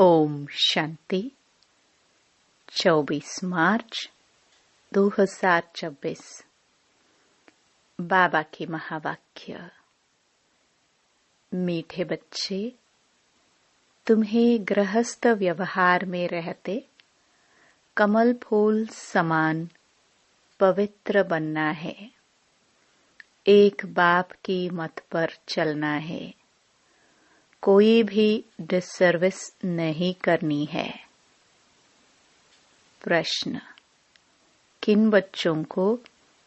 ओम शांति 24 मार्च 2026। बाबा के महावाक्य। मीठे बच्चे, तुम्हें गृहस्थ व्यवहार में रहते कमल फूल समान पवित्र बनना है। एक बाप की मत पर चलना है। कोई भी डिसर्विस नहीं करनी है। प्रश्न: किन बच्चों को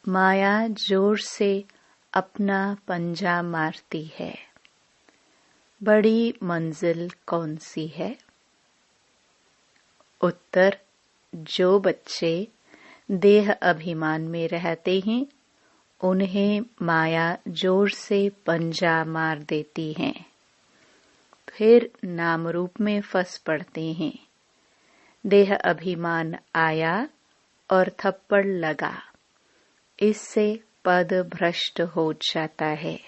माया जोर से अपना पंजा मारती है? बड़ी मंजिल कौन सी है? उत्तर: जो बच्चे देह अभिमान में रहते हैं उन्हें माया जोर से पंजा मार देती है, फिर नाम रूप में फंस पड़ते हैं। देह अभिमान आया और थप्पड़ लगा, इससे पद भ्रष्ट हो जाता है।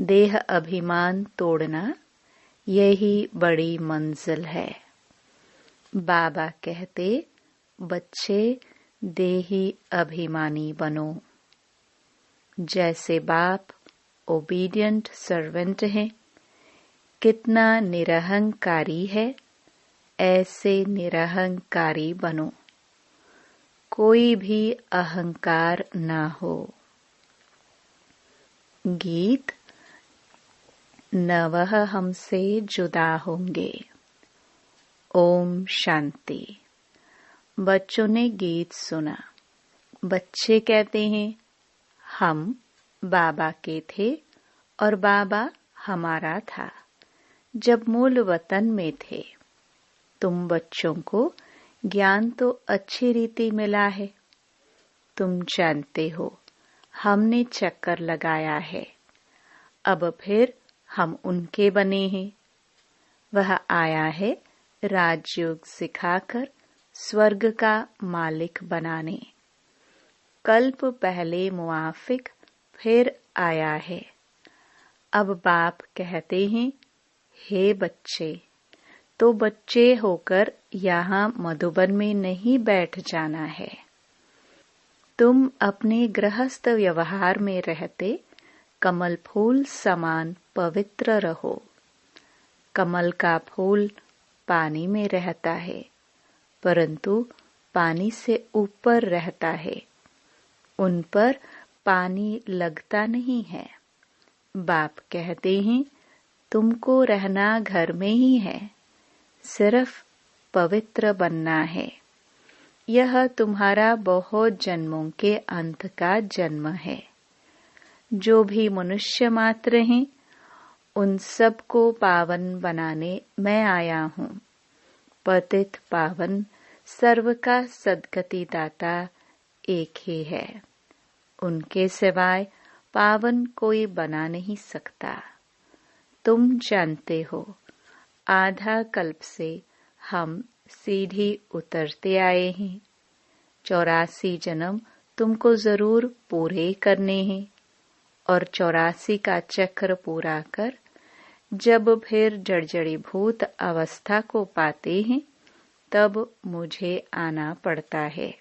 देह अभिमान तोड़ना यही बड़ी मंजिल है। बाबा कहते, बच्चे देही अभिमानी बनो। जैसे बाप ओबीडियंट सर्वेंट है, कितना निरहंकारी है, ऐसे निरहंकारी बनो। कोई भी अहंकार ना हो। गीत: न वह हमसे जुदा होंगे। ओम शांति। बच्चों ने गीत सुना। बच्चे कहते हैं, हम बाबा के थे और बाबा हमारा था जब मूल वतन में थे। तुम बच्चों को ज्ञान तो अच्छी रीति मिला है। तुम जानते हो हमने चक्कर लगाया है, अब फिर हम उनके बने हैं। वह आया है राजयोग सिखाकर स्वर्ग का मालिक बनाने। कल्प पहले मुआफिक फिर आया है। अब बाप कहते हैं, हे बच्चे, तो बच्चे होकर यहाँ मधुबन में नहीं बैठ जाना है। तुम अपने गृहस्थ व्यवहार में रहते कमल फूल समान पवित्र रहो। कमल का फूल पानी में रहता है, परंतु पानी से ऊपर रहता है। उन पर पानी लगता नहीं है। बाप कहते हैं, तुमको रहना घर में ही है, सिर्फ पवित्र बनना है। यह तुम्हारा बहुत जन्मों के अंत का जन्म है। जो भी मनुष्य मात्र हैं, उन सब को पावन बनाने मैं आया हूँ। पतित पावन सर्व का सद्गति दाता एक ही है। उनके सिवाय पावन कोई बना नहीं सकता। तुम जानते हो, आधा कल्प से हम सीढ़ी उतरते आए हैं। 84 जन्म तुमको जरूर पूरे करने हैं और 84 का चक्र पूरा कर जब फिर जड़जड़ीभूत अवस्था को पाते हैं, तब मुझे आना पड़ता है।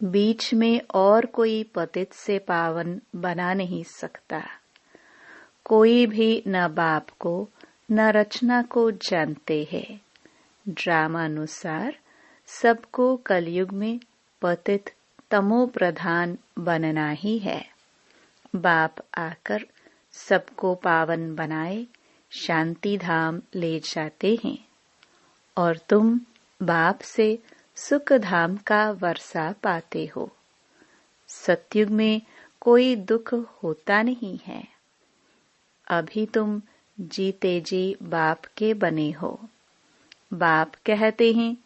बीच में और कोई पतित से पावन बना नहीं सकता। कोई भी न बाप को न रचना को जानते हैं। ड्रामानुसार सबको कलयुग में पतित तमो प्रधान बनना ही है। बाप आकर सबको पावन बनाए शांति धाम ले जाते हैं और तुम बाप से सुख धाम का वर्षा पाते हो। सतयुग में कोई दुख होता नहीं है। अभी तुम जीते जी बाप के बने हो। बाप कहते हैं,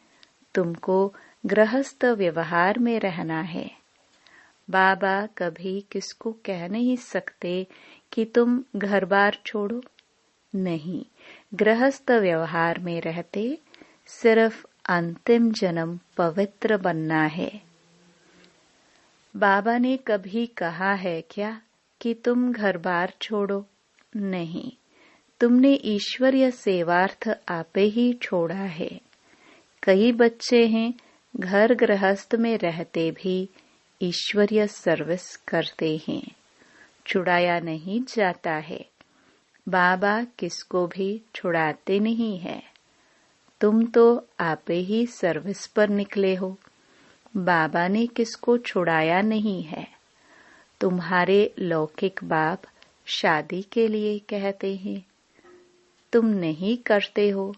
तुमको गृहस्थ व्यवहार में रहना है। बाबा कभी किसको कह नहीं सकते कि तुम घर बार छोड़ो। नहीं, गृहस्थ व्यवहार में रहते सिर्फ अंतिम जन्म पवित्र बनना है। बाबा ने कभी कहा है क्या कि तुम घर बार छोड़ो? नहीं, तुमने ईश्वरीय सेवार्थ आपे ही छोड़ा है। कई बच्चे हैं घर गृहस्थ में रहते भी ईश्वरीय सर्विस करते हैं, छुड़ाया नहीं जाता है। बाबा किसको भी छुड़ाते नहीं है। तुम तो आपे ही सर्विस पर निकले हो। बाबा ने किसको छुड़ाया नहीं है। तुम्हारे लौकिक बाप शादी के लिए कहते हैं, तुम नहीं करते हो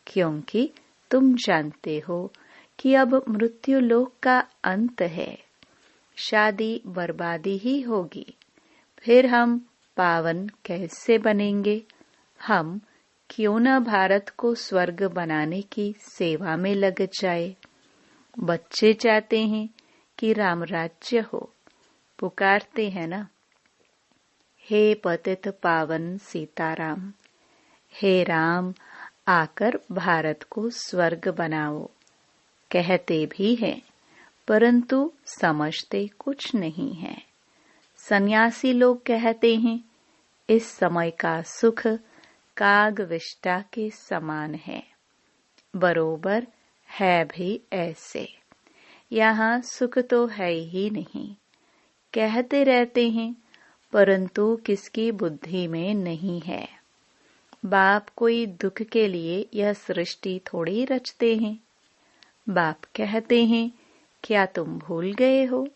क्योंकि तुम जानते हो कि अब मृत्यु लोक का अंत है। शादी बर्बादी ही होगी। फिर हम पावन कैसे बनेंगे। हम क्यों न भारत को स्वर्ग बनाने की सेवा में लग जाए। बच्चे चाहते हैं कि राम राज्य हो, पुकारते हैं ना, हे पतित पावन सीताराम, हे राम आकर भारत को स्वर्ग बनाओ। कहते भी हैं परंतु समझते कुछ नहीं है। सन्यासी लोग कहते हैं इस समय का सुख काग विष्टा के समान है। बरोबर है भी ऐसे। यहाँ सुख तो है ही नहीं। कहते रहते हैं परंतु किसकी बुद्धि में नहीं है। बाप कोई दुख के लिए यह सृष्टि थोड़ी रचते हैं। बाप कहते हैं क्या तुम भूल गए हो,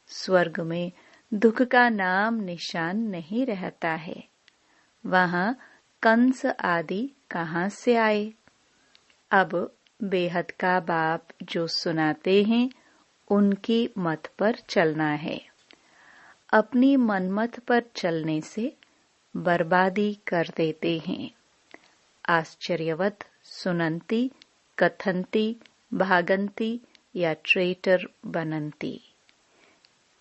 स्वर्ग में दुख का नाम निशान नहीं रहता है। वहाँ कंस आदि कहाँ से आए। अब बेहद का बाप जो सुनाते हैं उनकी मत पर चलना है। अपनी मनमत पर चलने से बर्बादी कर देते हैं। आश्चर्यवत सुनंती कथंती भागंती या ट्रेटर बनंती।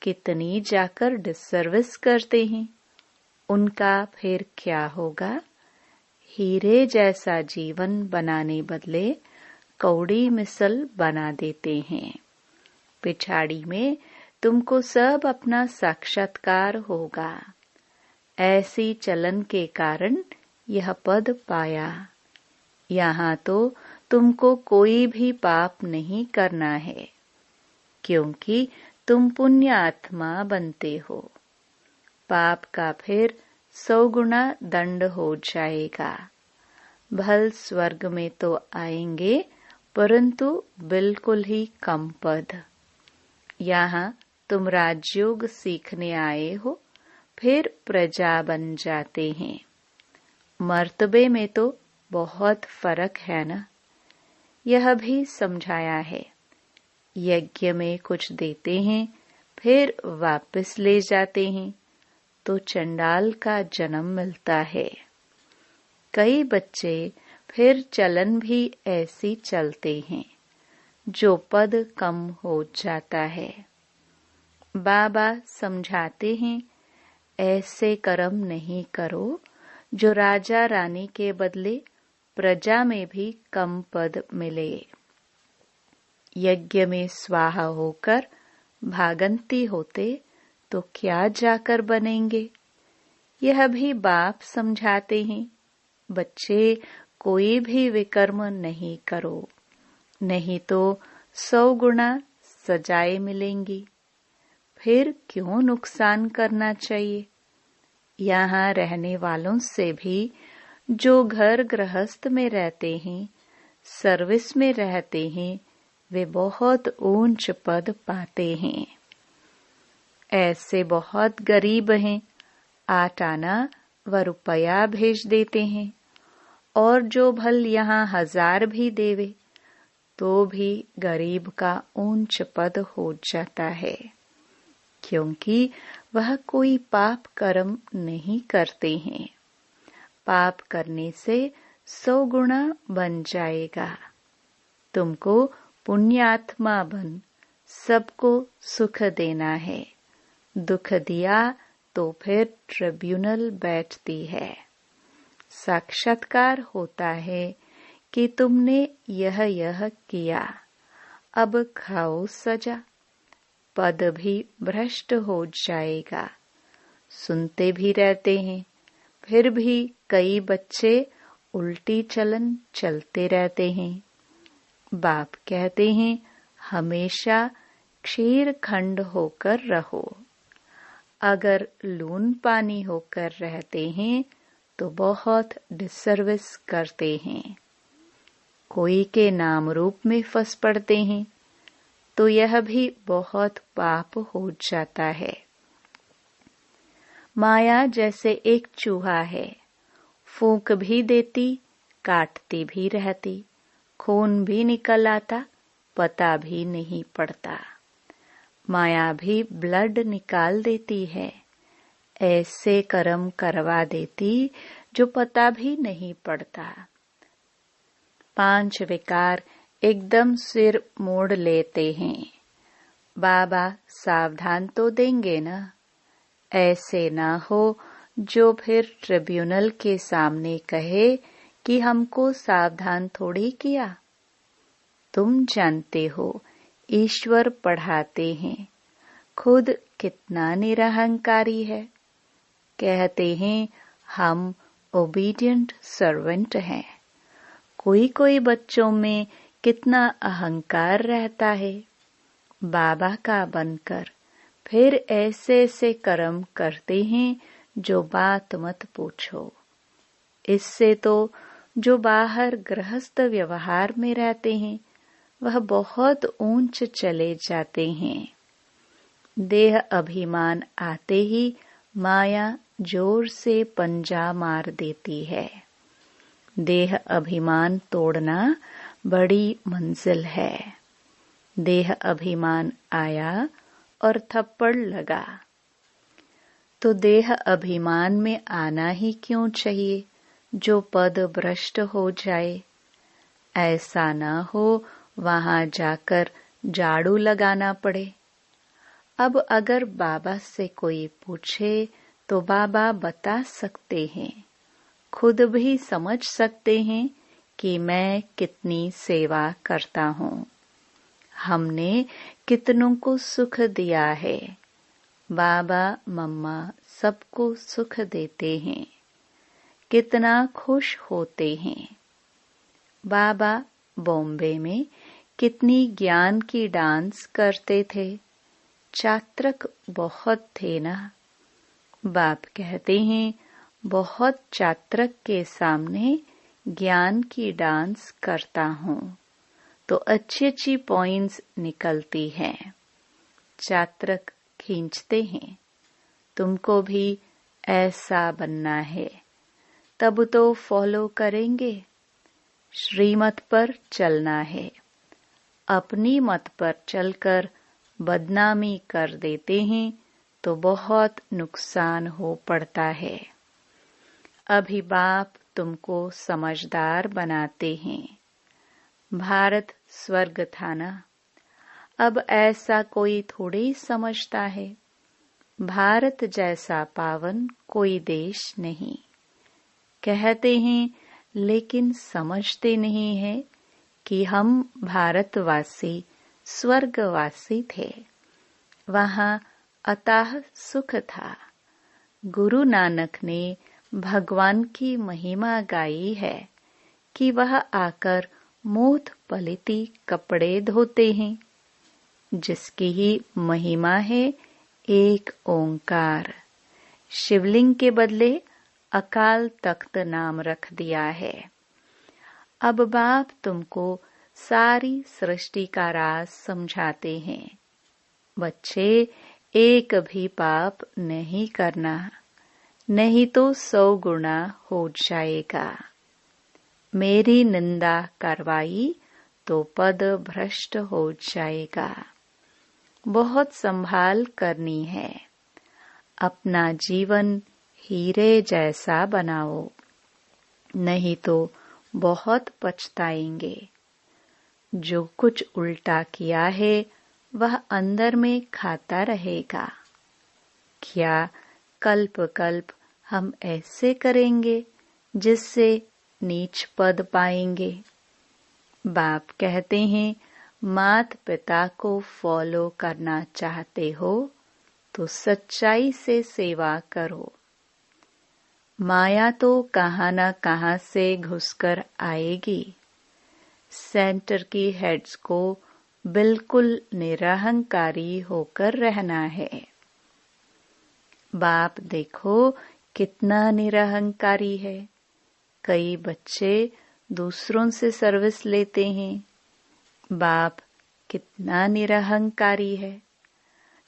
कितनी जाकर डिसर्विस करते हैं, उनका फिर क्या होगा। हीरे जैसा जीवन बनाने बदले कौड़ी मिसल बना देते हैं। पिछाड़ी में तुमको सब अपना साक्षात्कार होगा। ऐसी चलन के कारण यह पद पाया। यहाँ तो तुमको कोई भी पाप नहीं करना है क्योंकि तुम पुण्य आत्मा बनते हो। पाप का फिर 100 गुना दंड हो जाएगा। भल स्वर्ग में तो आएंगे परंतु बिल्कुल ही कम पद। यहाँ तुम राजयोग सीखने आए हो, फिर प्रजा बन जाते हैं। मर्तबे में तो बहुत फर्क है ना। यह भी समझाया है। यज्ञ में कुछ देते हैं फिर वापस ले जाते हैं तो चंडाल का जन्म मिलता है। कई बच्चे फिर चलन भी ऐसी चलते हैं जो पद कम हो जाता है। बाबा समझाते हैं ऐसे कर्म नहीं करो जो राजा रानी के बदले प्रजा में भी कम पद मिले। यज्ञ में स्वाहा होकर भागंती होते तो क्या जाकर बनेंगे। यह भी बाप समझाते हैं बच्चे कोई भी विकर्म नहीं करो, नहीं तो 100 गुना सजाएं मिलेंगी। फिर क्यों नुकसान करना चाहिए। यहाँ रहने वालों से भी जो घर गृहस्थ में रहते हैं, सर्विस में रहते हैं, वे बहुत ऊंच पद पाते हैं। ऐसे बहुत गरीब हैं, 8 आना व रुपया भेज देते हैं और जो भल यहाँ 1000 भी देवे तो भी गरीब का ऊंच पद हो जाता है क्योंकि वह कोई पाप कर्म नहीं करते हैं। पाप करने से 100 गुना बन जाएगा। तुमको पुण्यात्मा बन सबको सुख देना है। दुख दिया तो फिर ट्रिब्यूनल बैठती है। साक्षात्कार होता है कि तुमने यह किया, अब खाओ सजा। पद भी भ्रष्ट हो जाएगा। सुनते भी रहते हैं फिर भी कई बच्चे उल्टी चलन चलते रहते हैं। बाप कहते हैं हमेशा क्षीर खंड होकर रहो। अगर लून पानी होकर रहते हैं तो बहुत डिसर्विस करते हैं। कोई के नाम रूप में फंस पड़ते हैं तो यह भी बहुत पाप हो जाता है। माया जैसे एक चूहा है, फूंक भी देती, काटती भी रहती, खून भी निकल आता, पता भी नहीं पड़ता। माया भी ब्लड निकाल देती है, ऐसे कर्म करवा देती जो पता भी नहीं पड़ता। 5 विकार एकदम सिर मोड़ लेते हैं। बाबा सावधान तो देंगे ना। ऐसे ना हो जो फिर ट्रिब्यूनल के सामने कहे कि हमको सावधान थोड़ी किया। तुम जानते हो ईश्वर पढ़ाते हैं, खुद कितना निरहंकारी है। कहते हैं हम ओबीडियंट सर्वेंट हैं। कोई कोई बच्चों में कितना अहंकार रहता है। बाबा का बनकर फिर ऐसे ऐसे कर्म करते हैं जो बात मत पूछो। इससे तो जो बाहर गृहस्थ व्यवहार में रहते हैं वह बहुत ऊंच चले जाते हैं। देह अभिमान आते ही माया जोर से पंजा मार देती है। देह अभिमान तोड़ना बड़ी मंजिल है। देह अभिमान आया और थप्पड़ लगा तो देह अभिमान में आना ही क्यों चाहिए जो पद भ्रष्ट हो जाए। ऐसा ना हो वहां जाकर झाड़ू लगाना पड़े। अब अगर बाबा से कोई पूछे तो बाबा बता सकते हैं, खुद भी समझ सकते हैं कि मैं कितनी सेवा करता हूँ। हमने कितनों को सुख दिया है। बाबा मम्मा सबको सुख देते हैं, कितना खुश होते हैं। बाबा बॉम्बे में कितनी ज्ञान की डांस करते थे। चात्रक बहुत थे ना। बाप कहते हैं बहुत चात्रक के सामने ज्ञान की डांस करता हूँ तो अच्छी अच्छी पॉइंट्स निकलती हैं। चात्रक खींचते हैं तुमको भी ऐसा बनना है, तब तो फॉलो करेंगे। श्रीमत पर चलना है। अपनी मत पर चलकर बदनामी कर देते हैं तो बहुत नुकसान हो पड़ता है। अभी बाप तुमको समझदार बनाते हैं। भारत स्वर्ग था ना। अब ऐसा कोई थोड़ी समझता है। भारत जैसा पावन कोई देश नहीं। कहते हैं लेकिन समझते नहीं है कि हम भारतवासी स्वर्गवासी थे। वहां अथाह सुख था। गुरु नानक ने भगवान की महिमा गाई है कि वह आकर मूठ पलिती कपड़े धोते हैं, जिसकी ही महिमा है एक ओंकार। शिवलिंग के बदले अकाल तख्त नाम रख दिया है। अब बाप तुमको सारी सृष्टि का राज समझाते हैं। बच्चे एक भी पाप नहीं करना, नहीं तो 100 गुना हो जाएगा। मेरी निंदा करवाई तो पद भ्रष्ट हो जाएगा। बहुत संभाल करनी है। अपना जीवन हीरे जैसा बनाओ, नहीं तो बहुत पछताएंगे। जो कुछ उल्टा किया है वह अंदर में खाता रहेगा। क्या कल्प कल्प हम ऐसे करेंगे जिससे नीच पद पाएंगे। बाप कहते हैं मात पिता को फॉलो करना चाहते हो तो सच्चाई से सेवा करो। माया तो कहाँ न कहाँ से घुसकर आएगी। सेंटर की हेड्स को बिल्कुल निरहंकारी होकर रहना है। बाप देखो कितना निरहंकारी है। कई बच्चे दूसरों से सर्विस लेते हैं। बाप कितना निरहंकारी है,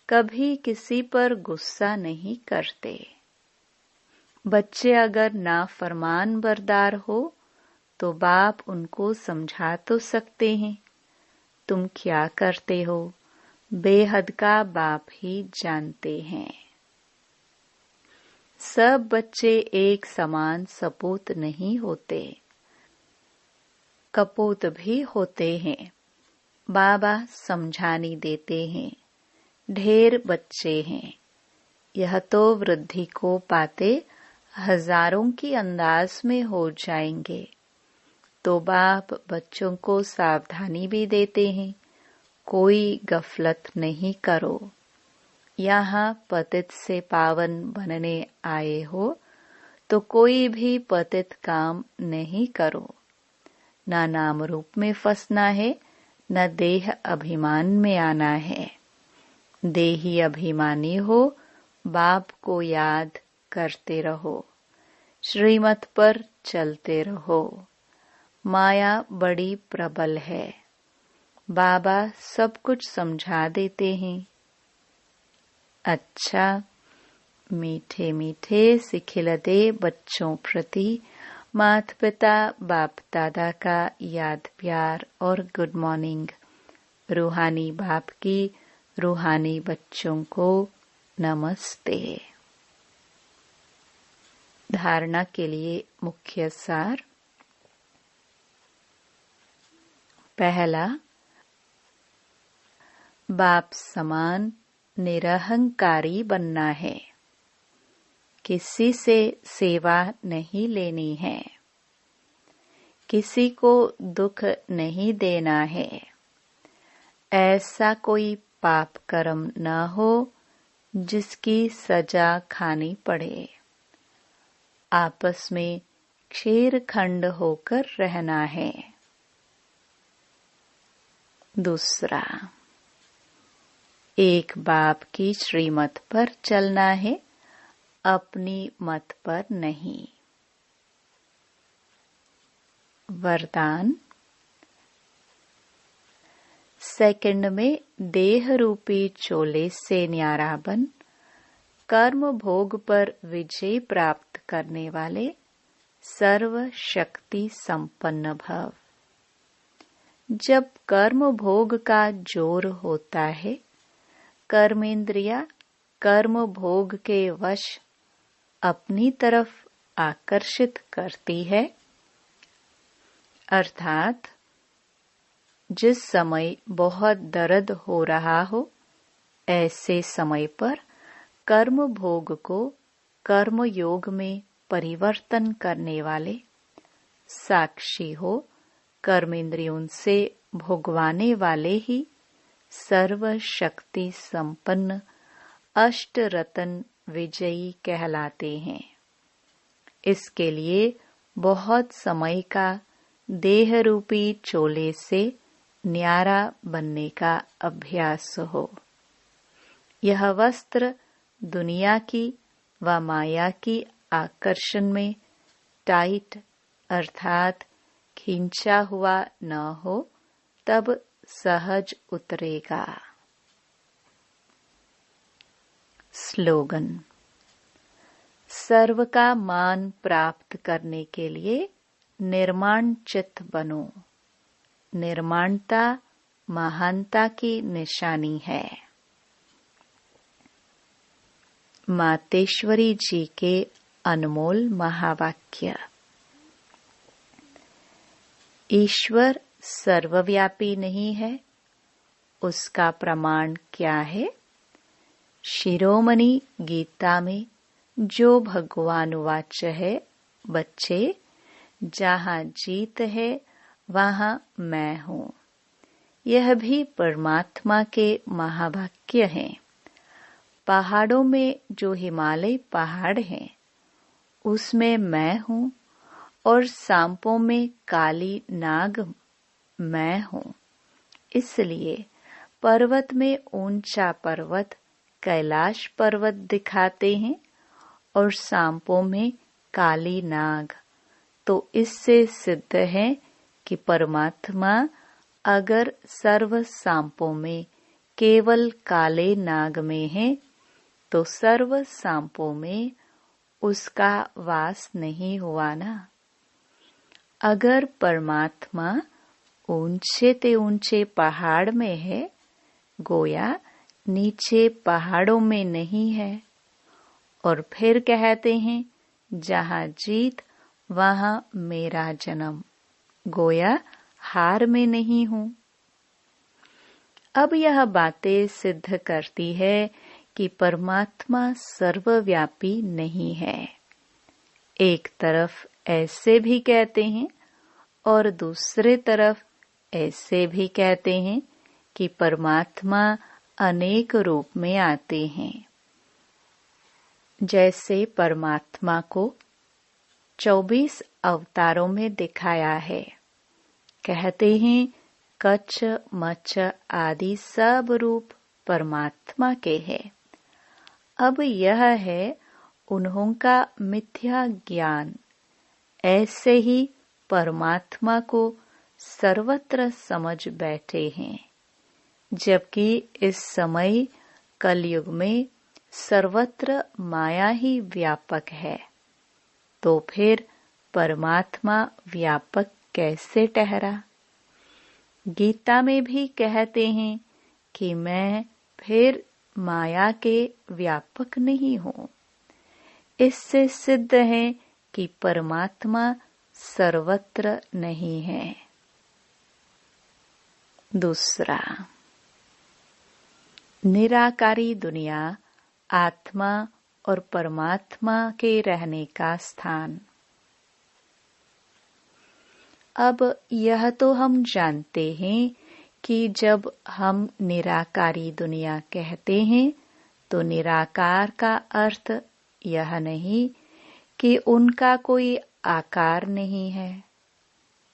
कभी किसी पर गुस्सा नहीं करते। बच्चे अगर नाफरमान बरदार हो तो बाप उनको समझा तो सकते हैं, तुम क्या करते हो, बेहद का बाप ही जानते हैं। सब बच्चे एक समान सपूत नहीं होते, कपूत भी होते हैं। बाबा समझानी देते हैं। ढेर बच्चे हैं, यह तो वृद्धि को पाते हजारों की अंदाज में हो जाएंगे। तो बाप बच्चों को सावधानी भी देते हैं, कोई गफलत नहीं करो। यहाँ पतित से पावन बनने आए हो तो कोई भी पतित काम नहीं करो। न नाम रूप में फंसना है, न देह अभिमान में आना है। देही अभिमानी हो, बाप को याद करते रहो, श्रीमत पर चलते रहो। माया बड़ी प्रबल है, बाबा सब कुछ समझा देते हैं। अच्छा, मीठे मीठे सिखिलते बच्चों प्रति माता पिता बाप दादा का याद प्यार और गुड मॉर्निंग। रूहानी बाप की रूहानी बच्चों को नमस्ते। धारणा के लिए मुख्य सार। पहला, बाप समान निरहंकारी बनना है, किसी से सेवा नहीं लेनी है, किसी को दुख नहीं देना है। ऐसा कोई पाप कर्म न हो जिसकी सजा खानी पड़े। आपस में क्षेरखंड होकर रहना है। दूसरा, एक बाप की श्रीमत पर चलना है, अपनी मत पर नहीं। वरदान। सेकंड में देह रूपी चोले से न्यारा बन कर्म भोग पर विजय प्राप्त करने वाले सर्व शक्ति संपन्न भव। जब कर्म भोग का जोर होता है, कर्मेंद्रिया कर्म भोग के वश अपनी तरफ आकर्षित करती है, अर्थात जिस समय बहुत दर्द हो रहा हो, ऐसे समय पर कर्म भोग को कर्म योग में परिवर्तन करने वाले साक्षी हो, कर्मेंद्रियों से भोगवाने वाले ही सर्व शक्ति संपन्न अष्ट रतन विजयी कहलाते हैं। इसके लिए बहुत समय का देह रूपी चोले से न्यारा बनने का अभ्यास हो। यह वस्त्र दुनिया की व माया की आकर्षण में टाइट अर्थात खींचा हुआ न हो, तब सहज उतरेगा। स्लोगन। सर्व का मान प्राप्त करने के लिए निर्माण चित्त बनो। निर्माणता महानता की निशानी है। मातेश्वरी जी के अनमोल महावाक्य। ईश्वर सर्वव्यापी नहीं है, उसका प्रमाण क्या है? शिरोमणि गीता में जो भगवान वाच्य है, बच्चे जहाँ जीत है वहाँ मैं हूँ। यह भी परमात्मा के महावाक्य हैं। पहाड़ों में जो हिमालय पहाड़ हैं, उसमें मैं हूँ और सांपों में काली नाग मैं हूँ। इसलिए पर्वत में ऊंचा पर्वत कैलाश पर्वत दिखाते हैं और सांपों में काली नाग। तो इससे सिद्ध है कि परमात्मा अगर सर्व सांपों में केवल काले नाग में है तो सर्व सांपों में उसका वास नहीं हुआ ना। अगर परमात्मा ऊंचे ते ऊंचे पहाड़ में है, गोया नीचे पहाड़ों में नहीं है, और फिर कहते हैं जहाँ जीत वहाँ मेरा जन्म, गोया हार में नहीं हूँ। अब यह बातें सिद्ध करती है कि परमात्मा सर्वव्यापी नहीं है। एक तरफ ऐसे भी कहते हैं और दूसरे तरफ ऐसे भी कहते हैं कि परमात्मा अनेक रूप में आते हैं। जैसे परमात्मा को 24 अवतारों में दिखाया है। कहते हैं कच्छ मच्छ आदि सब रूप परमात्मा के हैं। अब यह है उन्हों का मिथ्या ज्ञान। ऐसे ही परमात्मा को सर्वत्र समझ बैठे हैं, जबकि इस समय कलयुग में सर्वत्र माया ही व्यापक है। तो फिर परमात्मा व्यापक कैसे ठहरा? गीता में भी कहते हैं कि मैं फिर माया के व्यापक नहीं हूँ। इससे सिद्ध है कि परमात्मा सर्वत्र नहीं है। दूसरा, निराकारी दुनिया आत्मा और परमात्मा के रहने का स्थान। अब यह तो हम जानते हैं कि जब हम निराकारी दुनिया कहते हैं तो निराकार का अर्थ यह नहीं कि उनका कोई आकार नहीं है।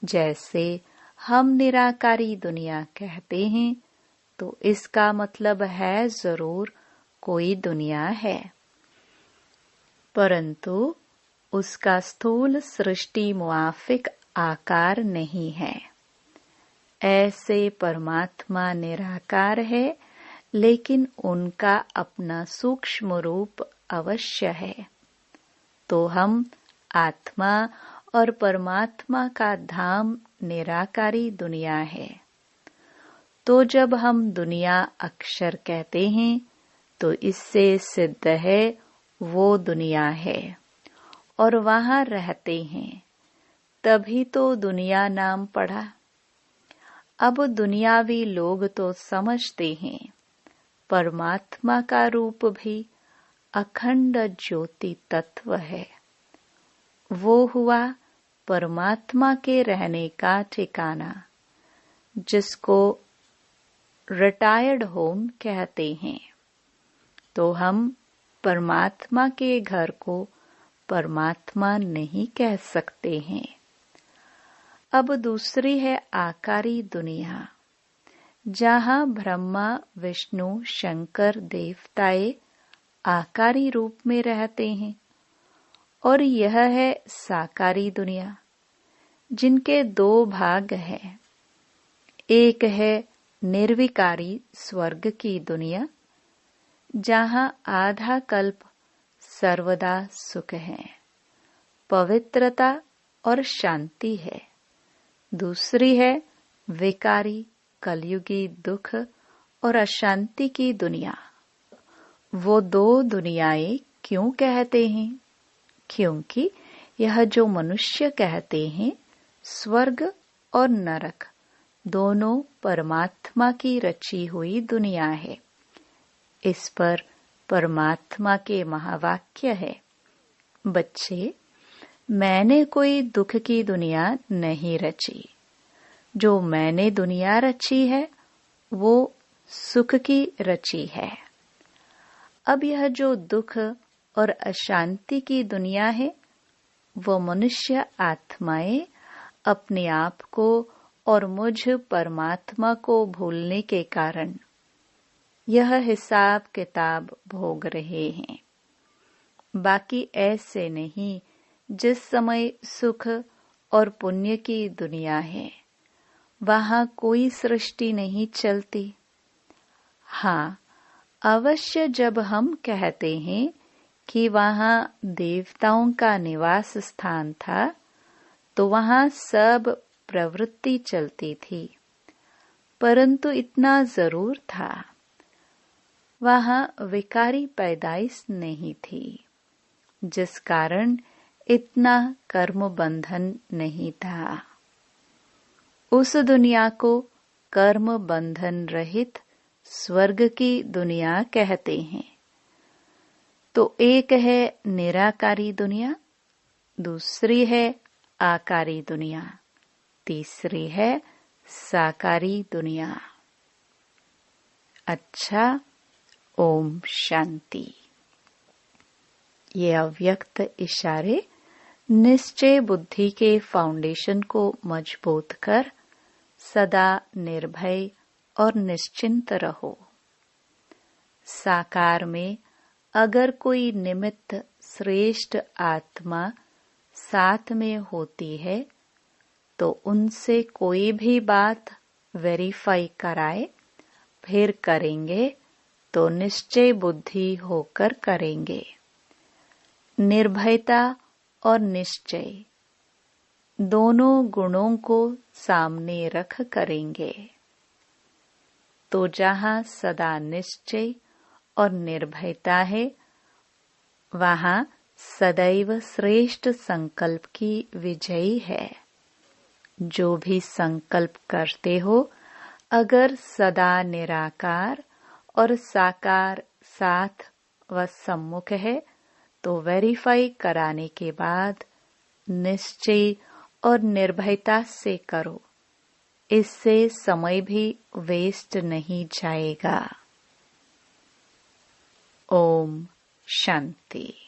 जैसे हम निराकारी दुनिया कहते हैं तो इसका मतलब है जरूर कोई दुनिया है, परंतु उसका स्थूल सृष्टि मुआफिक आकार नहीं है। ऐसे परमात्मा निराकार है, लेकिन उनका अपना सूक्ष्म रूप अवश्य है। तो हम आत्मा और परमात्मा का धाम निराकारी दुनिया है। तो जब हम दुनिया अक्षर कहते हैं तो इससे सिद्ध है वो दुनिया है और वहाँ रहते हैं, तभी तो दुनिया नाम पड़ा। अब दुनियावी लोग तो समझते हैं परमात्मा का रूप भी अखंड ज्योति तत्व है। वो हुआ परमात्मा के रहने का ठिकाना, जिसको रिटायर्ड होम कहते हैं। तो हम परमात्मा के घर को परमात्मा नहीं कह सकते हैं। अब दूसरी है आकारी दुनिया, जहाँ ब्रह्मा विष्णु शंकर देवताएं आकारी रूप में रहते हैं, और यह है साकारी दुनिया, जिनके दो भाग हैं। एक है निर्विकारी स्वर्ग की दुनिया, जहाँ आधा कल्प सर्वदा सुख है, पवित्रता और शांति है। दूसरी है विकारी कलयुगी दुख और अशांति की दुनिया। वो दो दुनियाएं क्यों कहते हैं? क्योंकि यह जो मनुष्य कहते हैं स्वर्ग और नरक दोनों परमात्मा की रची हुई दुनिया है। इस पर परमात्मा के महावाक्य है, बच्चे, मैंने कोई दुख की दुनिया नहीं रची। जो मैंने दुनिया रची है वो सुख की रची है। अब यह जो दुख और अशांति की दुनिया है वो मनुष्य आत्माएं अपने आप को और मुझ परमात्मा को भूलने के कारण यह हिसाब किताब भोग रहे हैं। बाकी ऐसे नहीं। जिस समय सुख और पुण्य की दुनिया है वहां कोई सृष्टि नहीं चलती। हाँ, अवश्य जब हम कहते हैं कि वहां देवताओं का निवास स्थान था तो वहां सब प्रवृत्ति चलती थी, परंतु इतना जरूर था, वहां विकारी पैदाइश नहीं थी, जिस कारण इतना कर्म बंधन नहीं था। उस दुनिया को कर्म बंधन रहित स्वर्ग की दुनिया कहते हैं। तो एक है निराकारी दुनिया, दूसरी है आकारी दुनिया, तीसरी है साकारी दुनिया। अच्छा, ओम शांति। ये अव्यक्त इशारे निश्चय बुद्धि के फाउंडेशन को मजबूत कर सदा निर्भय और निश्चिंत रहो। साकार में अगर कोई निमित्त श्रेष्ठ आत्मा साथ में होती है तो उनसे कोई भी बात वेरीफाई कराए फिर करेंगे तो निश्चय बुद्धि होकर करेंगे। निर्भयता और निश्चय दोनों गुणों को सामने रख करेंगे तो जहां सदा निश्चय और निर्भयता है वहां सदैव श्रेष्ठ संकल्प की विजयी है। जो भी संकल्प करते हो अगर सदा निराकार और साकार साथ व सम्मुख है तो वेरीफाई कराने के बाद निश्चय और निर्भयता से करो। इससे समय भी वेस्ट नहीं जाएगा। ओम शांति।